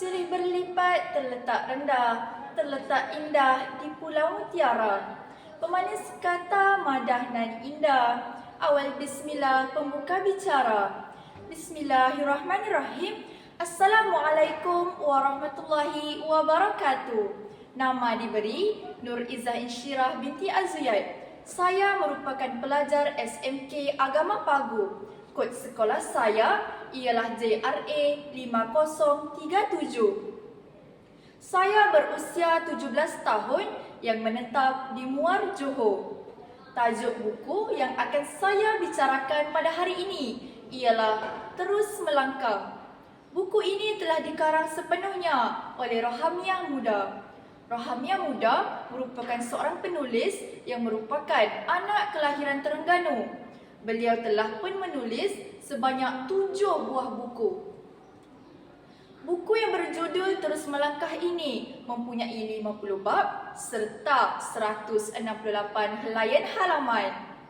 Sirih berlipat terletak rendah, terletak indah di Pulau Mutiara. Pemanis kata madah nan indah, awal bismillah pembuka bicara. Bismillahirrahmanirrahim. Assalamualaikum warahmatullahi wabarakatuh. Nama diberi Nur Izzah Insyirah binti Azuyad. Saya merupakan pelajar SMK Agama Pagu. Kod sekolah saya ialah JRA 5037. Saya berusia 17 tahun yang menetap di Muar Johor. Tajuk buku yang akan saya bicarakan pada hari ini ialah Terus Melangkah. Buku ini telah dikarang sepenuhnya oleh Rohamiah Muda. Rohamiah Muda merupakan seorang penulis yang merupakan anak kelahiran Terengganu. Beliau telah pun menulis sebanyak 7 buah buku. Buku yang berjudul Terus Melangkah ini mempunyai 50 bab serta 168 helaian halaman.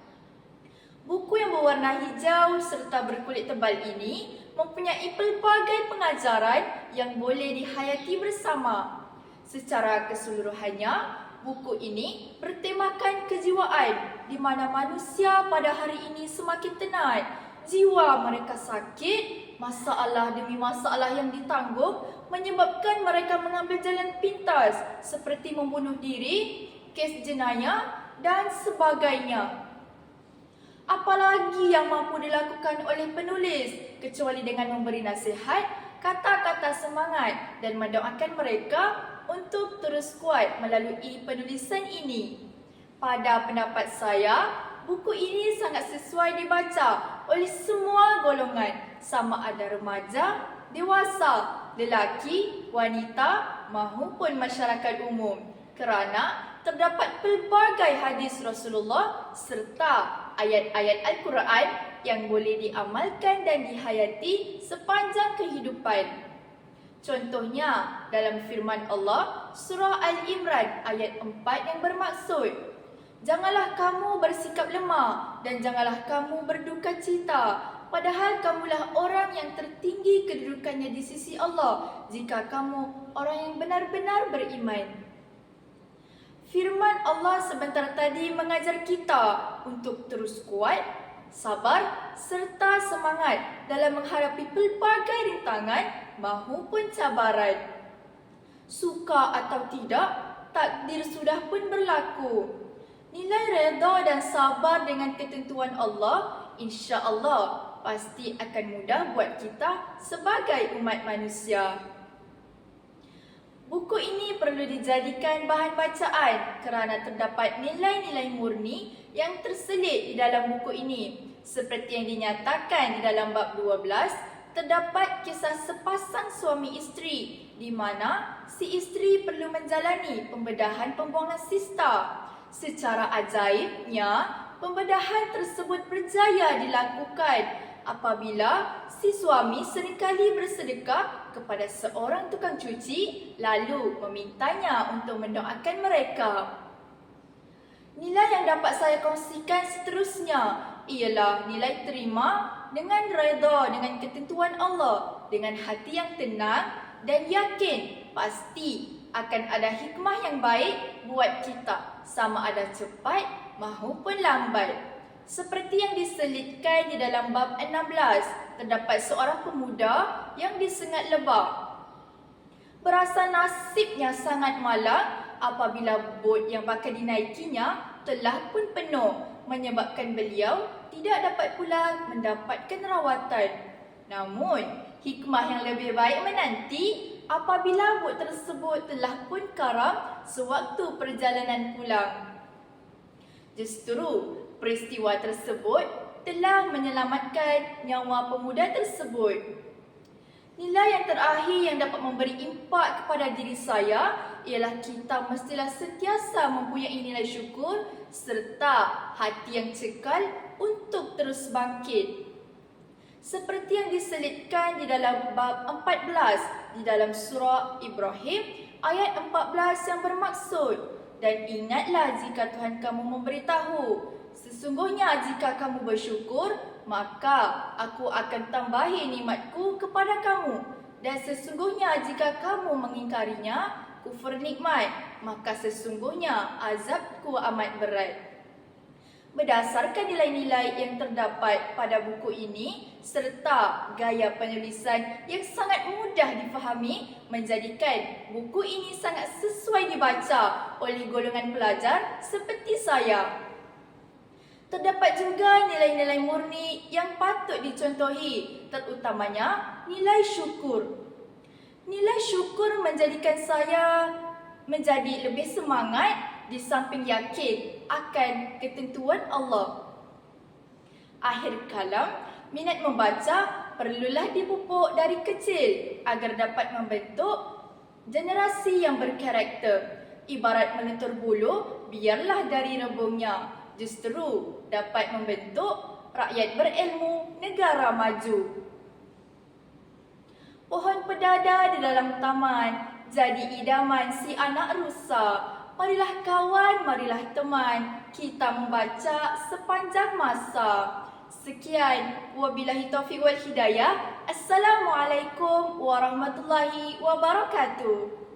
Buku yang berwarna hijau serta berkulit tebal ini mempunyai pelbagai pengajaran yang boleh dihayati bersama. Secara keseluruhannya, buku ini bertemakan kejiwaan di mana manusia pada hari ini semakin tenat. Jiwa mereka sakit, masalah demi masalah yang ditanggung menyebabkan mereka mengambil jalan pintas seperti membunuh diri, kes jenayah dan sebagainya. Apalagi yang mampu dilakukan oleh penulis kecuali dengan memberi nasihat, kata-kata semangat dan mendoakan mereka untuk terus kuat melalui penulisan ini. Pada pendapat saya, buku ini sangat sesuai dibaca oleh semua golongan, sama ada remaja, dewasa, lelaki, wanita maupun masyarakat umum, kerana terdapat pelbagai hadis Rasulullah serta ayat-ayat Al-Quran yang boleh diamalkan dan dihayati sepanjang kehidupan. Contohnya dalam firman Allah surah Al-Imran ayat 4 yang bermaksud, janganlah kamu bersikap lemah dan janganlah kamu berduka cita, padahal kamulah orang yang tertinggi kedudukannya di sisi Allah jika kamu orang yang benar-benar beriman. Firman Allah sebentar tadi mengajar kita untuk terus kuat, sabar serta semangat dalam menghadapi pelbagai rintangan maupun cabaran. Suka atau tidak, takdir sudah pun berlaku. Nilai redha dan sabar dengan ketentuan Allah, insya-Allah pasti akan mudah buat kita sebagai umat manusia. Buku ini perlu dijadikan bahan bacaan kerana terdapat nilai-nilai murni yang terselit di dalam buku ini. Seperti yang dinyatakan di dalam bab 12, terdapat kisah sepasang suami isteri di mana si isteri perlu menjalani pembedahan pembuangan sista. Secara ajaibnya, pembedahan tersebut berjaya dilakukan apabila si suami seringkali bersedekah kepada seorang tukang cuci lalu memintanya untuk mendoakan mereka. Nilai yang dapat saya kongsikan seterusnya ialah nilai terima dengan redha dengan ketentuan Allah, dengan hati yang tenang dan yakin pasti akan ada hikmah yang baik buat kita, sama ada cepat maupun lambat. Seperti yang diselitkan di dalam bab 16, terdapat seorang pemuda yang disengat lebah. Berasa nasibnya sangat malang apabila bot yang bakal dinaikinya telah pun penuh, menyebabkan beliau tidak dapat pula mendapatkan rawatan. Namun, hikmah yang lebih baik menanti apabila bot tersebut telah pun karam sewaktu perjalanan pulang. Justru peristiwa tersebut telah menyelamatkan nyawa pemuda tersebut. Nilai yang terakhir yang dapat memberi impak kepada diri saya ialah kita mestilah sentiasa mempunyai nilai syukur serta hati yang cekal untuk terus bangkit. Seperti yang diselitkan di dalam bab 14 di dalam surah Ibrahim ayat 14 yang bermaksud, dan ingatlah jika Tuhan kamu memberitahu, sesungguhnya jika kamu bersyukur, maka aku akan tambahi nikmatku kepada kamu. Dan sesungguhnya jika kamu mengingkarinya, kufur nikmat, maka sesungguhnya azabku amat berat. Berdasarkan nilai-nilai yang terdapat pada buku ini serta gaya penulisan yang sangat mudah difahami menjadikan buku ini sangat sesuai dibaca oleh golongan pelajar seperti saya. Terdapat juga nilai-nilai murni yang patut dicontohi, terutamanya nilai syukur. Nilai syukur menjadikan saya menjadi lebih semangat di samping yakin akan ketentuan Allah. Akhir kalam, minat membaca perlulah dipupuk dari kecil agar dapat membentuk generasi yang berkarakter. Ibarat melentur bulu, biarlah dari rebungnya, justru dapat membentuk rakyat berilmu, negara maju. Pohon pedada di dalam taman jadi idaman si anak rusa. Marilah kawan, marilah teman, kita membaca sepanjang masa. Sekian, wabillahi taufiq wal hidayah. Assalamualaikum warahmatullahi wabarakatuh.